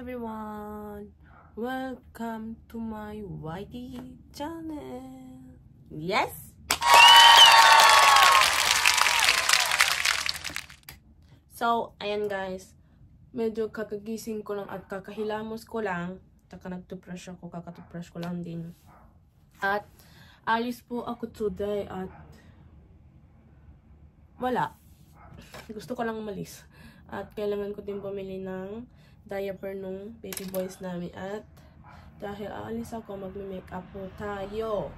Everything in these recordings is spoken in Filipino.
everyone! Welcome to my YT channel! Yes! So, ayan guys. Medyo kakagising ko lang at kakahilamos ko lang. Tsaka nagtoothbrush ako, kakatoothbrush ko lang din. At alis po ako today at wala. Gusto ko lang umalis. At kailangan ko din bumili ng diaper nung baby boys namin. At dahil aalis ako, magme-makeup po tayo.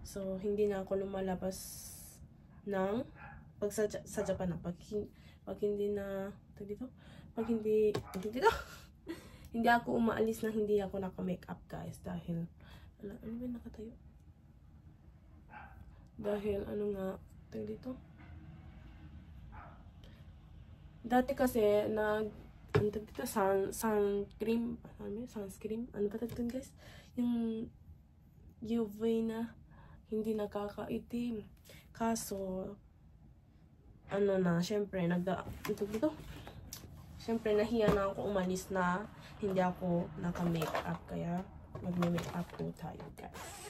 So, hindi na ako lumalabas ng sa Japan na. Pag hindi na hindi ako umaalis na hindi ako naka-makeup guys. Dahil ano ba nakatayo? Dahil ano nga dito? Dati kasi sunscreen, ano ba tagtun guys? Yung UV na hindi nakakaitim. Kaso ano na, syempre syempre nahiya na ako umalis na hindi ako naka-makeup, kaya magme-makeup po tayo guys.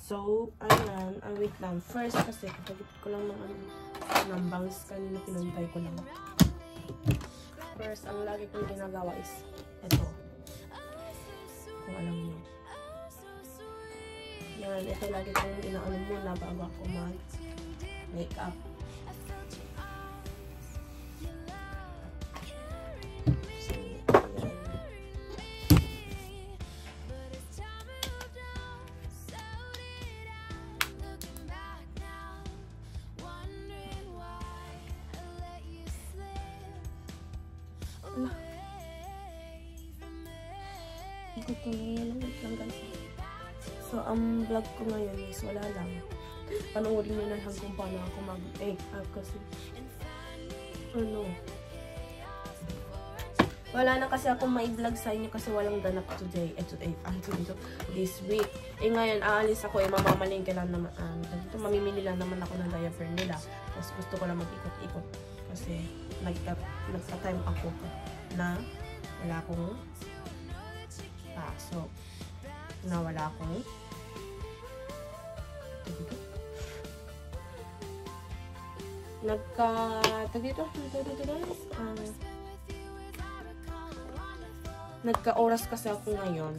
So, ayan, wait lang. First kasi, kapagit ko lang ng bangs kanina, pinuntay ko lang. First, ang lagi kong ginagawa is ito. Kung alam niyo. Yan, ito lagi kong inaano muna bago ako mag-makeup. So, ang vlog ko ngayon is wala lang. Panoorin nyo na lang kung paano ako mag-makeup kasi wala na kasi akong mai-vlog sa inyo kasi walang ganap today. This week. Ngayon, aalis ako. Mamamalingke lang naman. Mamimili lang naman ako ng diaper nila. Tapos gusto ko lang mag-ikot-ikot. Kasi nagpa-time ako na wala akong pasok. Na wala akong nagka-oras kasi ako ngayon.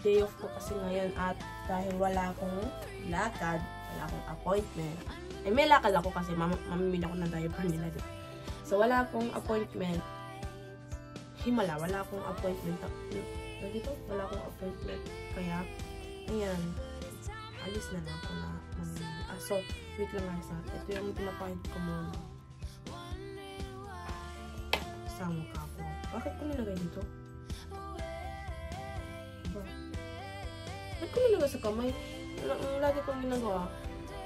Day off ko kasi ngayon at dahil wala akong lakad, wala akong appointment. May lakad ako kasi mamimili ako ng diaper nila dito. So wala akong appointment. Wala akong appointment. Wala akong appointment. Kaya, ayan. Alis na lang ako na. So, wait lang guys. Ito yung pinapahid ko muna. Sa mukha ko. Bakit ko nilagay dito? Bakit ko nilagay sa kamay? Ang lagi kong ginagawa.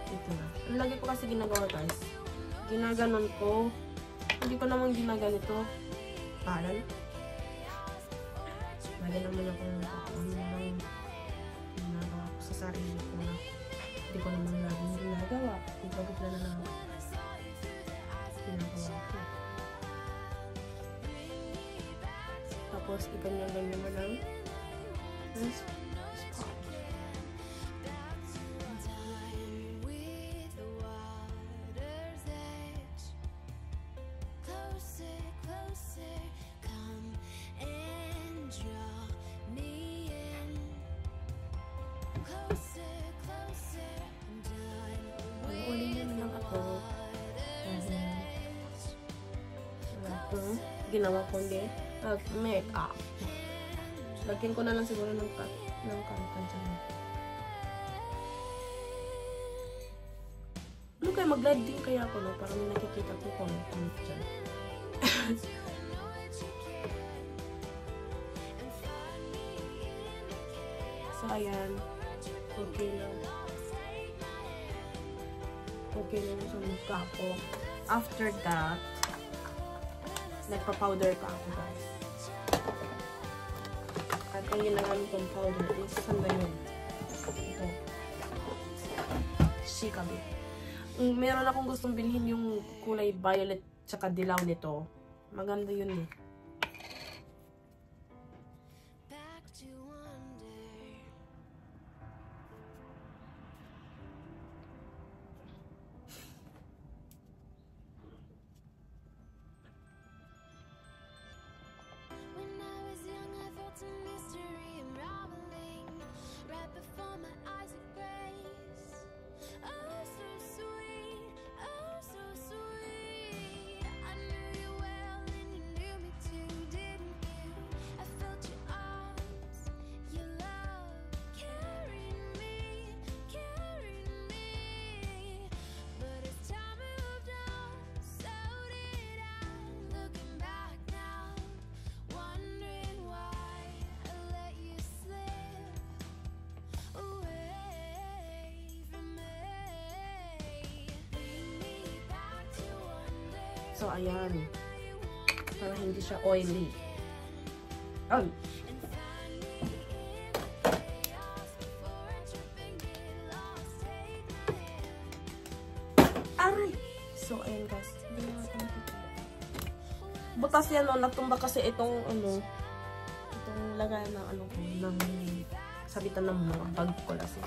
Dito na. Ang lagi ko kasi ginagawa guys. Ginaganon ko. Hindi ko naman ginaganito. Parang. Lagi naman ako ginagawa ko sa sarili ko na hindi ko naman laging ginagawa. Bakit na lang ginagawa ko. Tapos, iganyan-ganyan mo lang. Ginawa ko hindi mag-makeup. Lagyan ko na lang siguro ng kantan dyan. Ano kaya mag-live din kaya ako, no? Para may nakikita ko content dyan. So, ayan. Okay lang. Okay lang sa mukha ko. After that, nagpa-powder pa ako guys. At ang ginagamit kong powder is saan ba yun? Ito. Shikabi. Meron akong gustong bilhin yung kulay violet tsaka dilaw nito. Maganda yun eh. So, ayan. Para hindi siya oily. Ay! Aray! So, ayan guys. Hindi na natin nakikita. Butas yan, no? Natumba kasi itong, itong lagayan ng, ng sabitan ng mga bag ko kasi.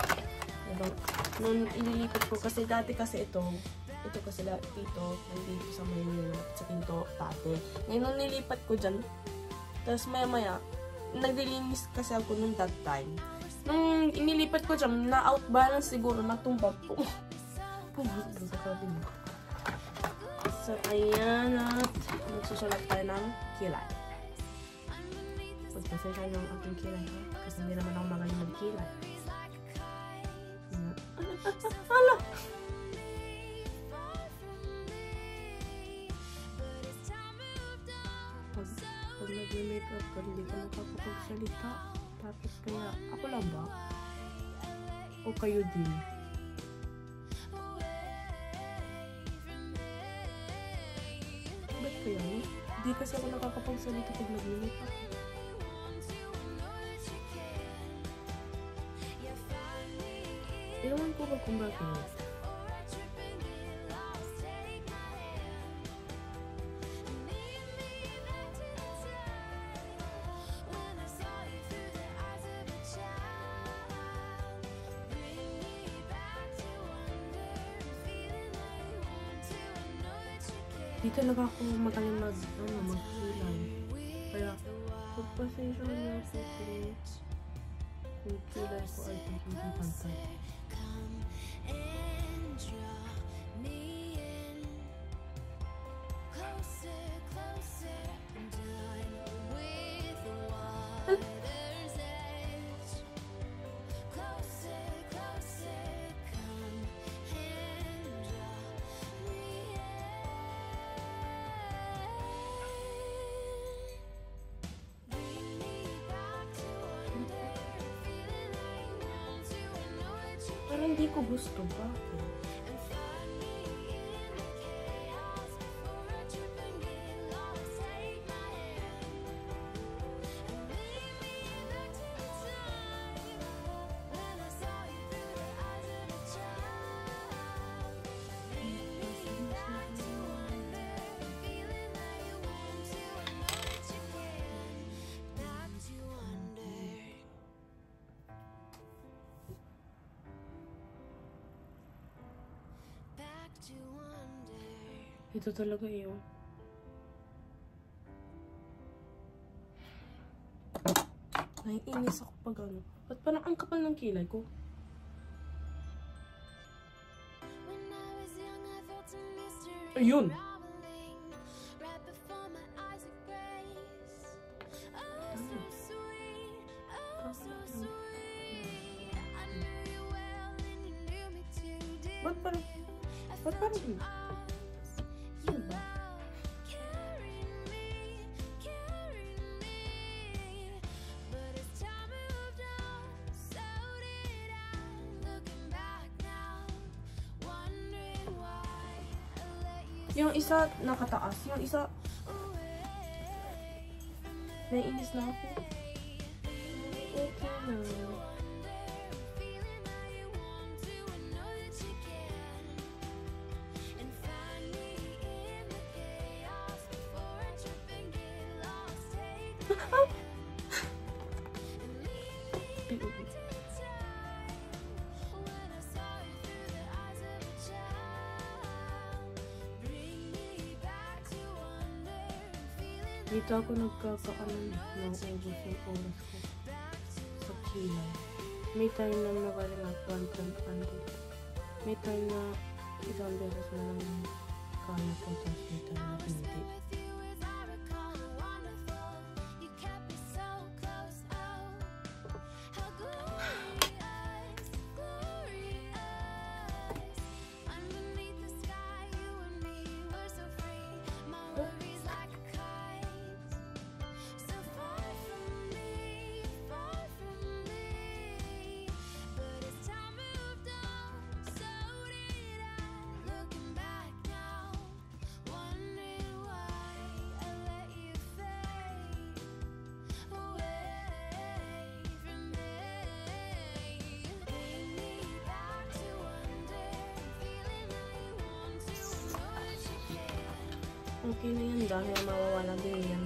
Nung ililipat ko, kasi dati kasi ito kasi dito, nandito sa may sa pinto, tate. Ngayon, nung nilipat ko dyan, tapos maya-maya, naglilinis kasi ako nung that time. Nung inilipat ko dyan, na-outbalance siguro, natumbag po. Pumusok sa kabin. So, ayan at magsusulat tayo ng kilay. Pagpasensya ng aking kilay, ha? Kasi hindi naman ako magaling magkilay. Hala! Pag nag-makeup ka, hindi ka nakakapagsalita. Tapos kaya, ako lang ba? O kayo din? Ba't kaya? Hindi kasi ako nakakapagsalita pag nag-makeup. Ewan ko ba kung bakit? Di talaga ako magaling magkilay. Kaya, pagpasensya niyo ako kung kilay ko ay hindi pantay. Parang hindi ko gusto ba? Ito talaga yun. Naiinis ako pag ano. Ba't parang ang kapal ng kilay ko? Ayun! Ba't parang yun? Yun ba? Yung isa nakataas, yung isa naiinis na ako. Okay na. Dito ako nagkakaanan ng ubos yung oras ko sa kilay. May time na magaling ako 100. May time na isang beses na lang kaya ko, tapos may time na hindi. Okay na yan dahil mawawala din yan.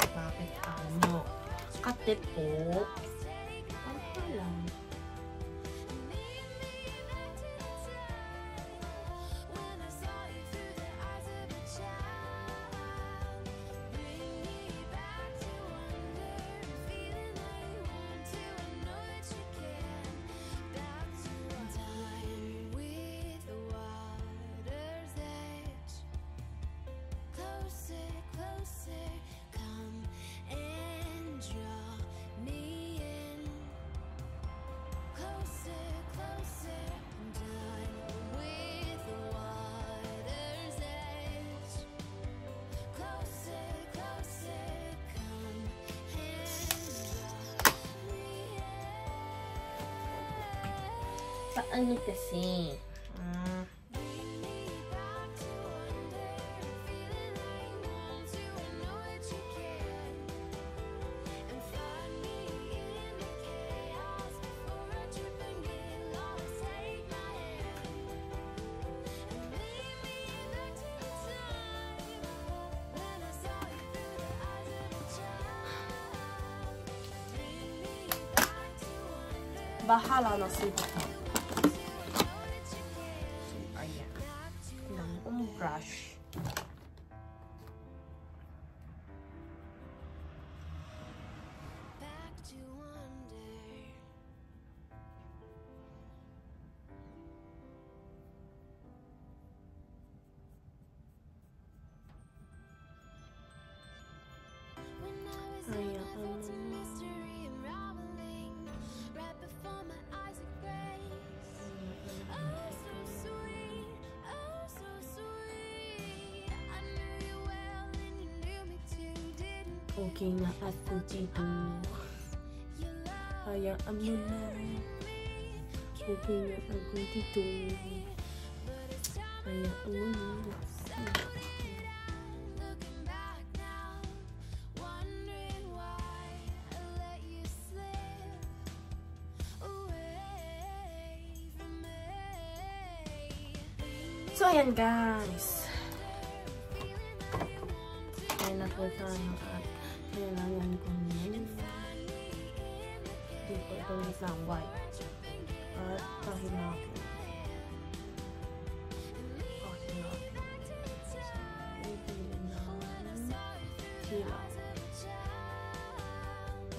Bakit ano? Kate po. Ano lang? Paano kasi? Bahala na si Papa. Ayan. Ang brush. Okay na ako dito. Hayaan mo na. Okay na ako dito. Hayaan mo na. So, ayan guys. Ayan na po tayo at kailangan ko yun. Dito itong isang white. At kahit natin. Sila.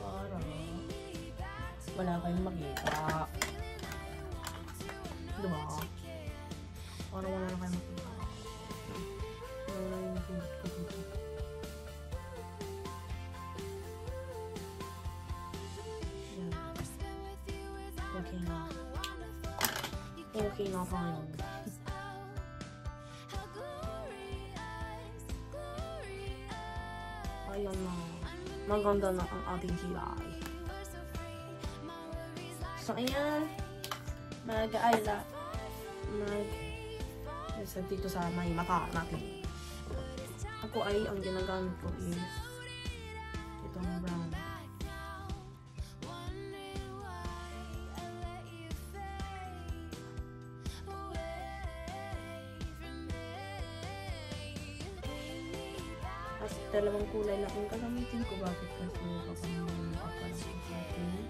Para wala kayong makita. Diba? Para wala na kayo makita. Wala yung makita ko dito. Yan. Okay na. Okay na tayo. Ayan na. Maganda na ang ating kilay. So, ayan. Mag-ayla. Dito sa may mata natin. Ako ay, ang ginagamit ko is itong brown. At dalawang kulay lang ang gagamitin ko. Bakit kasi kapag makapalang sa atin.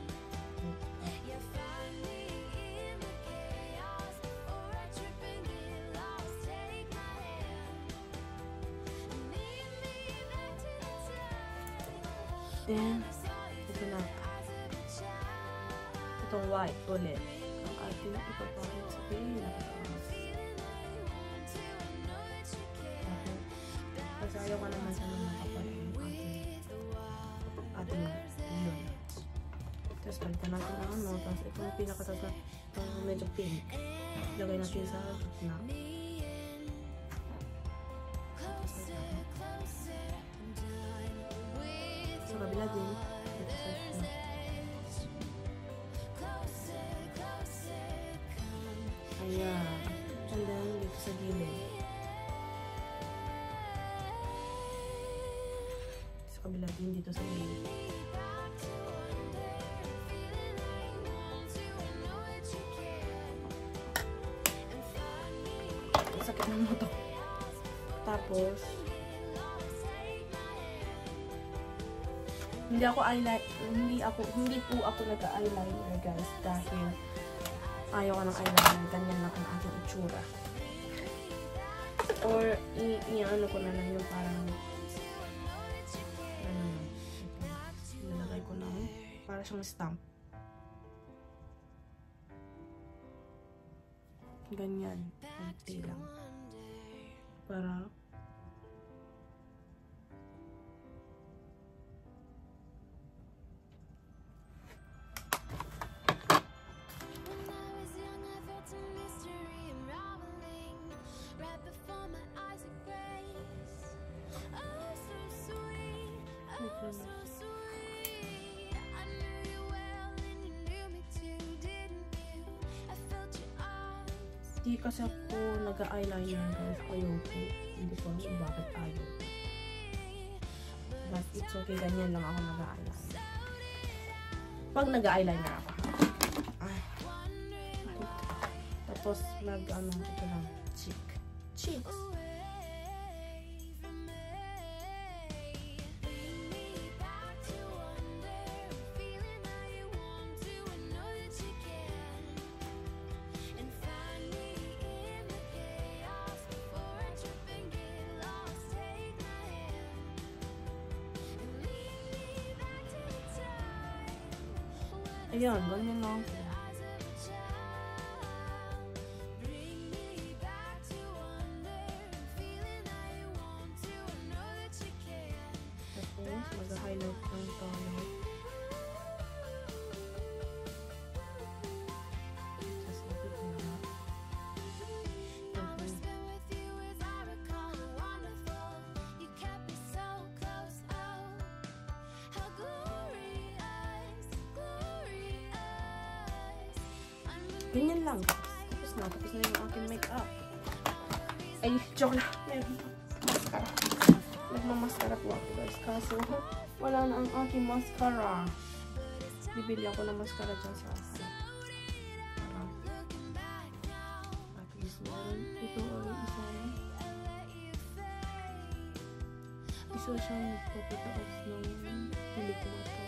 Then, ito na. Itong white ulit. Ang ating ipapakit sa pinakataas. Kasi ayaw ka naman sa mga kapal yung ating yun. Tapos palitan natin ang ano. Tapos itong pinakataas na medyo pink. Lagay natin sa gitna. Sa kabila din. Ito sa gitna. Ayan. And then, dito sa gilid. Sa kabila din, dito sa gilid. Sakit ng mata. Tapos, hindi po ako nag-eyeliner guys dahil ayaw ko ng eyeliner, ganyan lang ang aking itsura. Or i-ano ko na lang yung parang nilagay ko lang para siyang stamp. Ganyan, konti lang. Para di kasi ako nag-eyeliner guys. Ayaw ko. Hindi ko alam bakit ayaw. But it's okay. Ganyan lang ako nag-eyeliner. Pag nag-eyeliner ako. Tapos mag-ano ito lang. Cheeks. Ayan, ganyan lang. Tapos, mag-highlight ng tayo. Sasabit na. Ganyan lang. Tapos na yung aking makeup. Ay, joke lang. Meron mascara. Nagmamaskara po ako guys. Kaso, wala na ang aking mascara. Bibili ako ng mascara dyan sa harap. At least meron. Ito ay isa siyang papataas ng pelikula.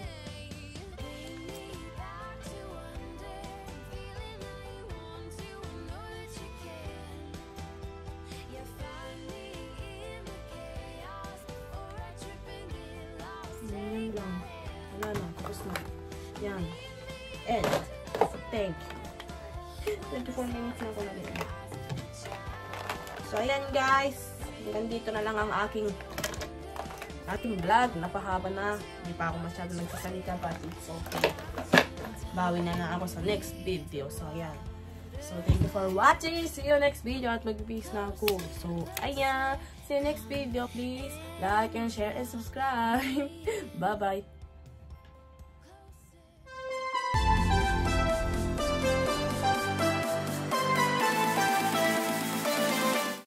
Yan lang. Wala na. Tapos na. Yan. And, thank you. 24 minutes na ako na rin. So, ayan guys. Nandito na lang ang aking vlog. Napahaba na. Hindi pa ako masyado nagsasalita. But it's okay. Bawi na ako sa next video. So, ayan. So, thank you for watching. See you next video. At mag-peace na ako. So, ayan. See you next video. Please like and share and subscribe. Bye-bye.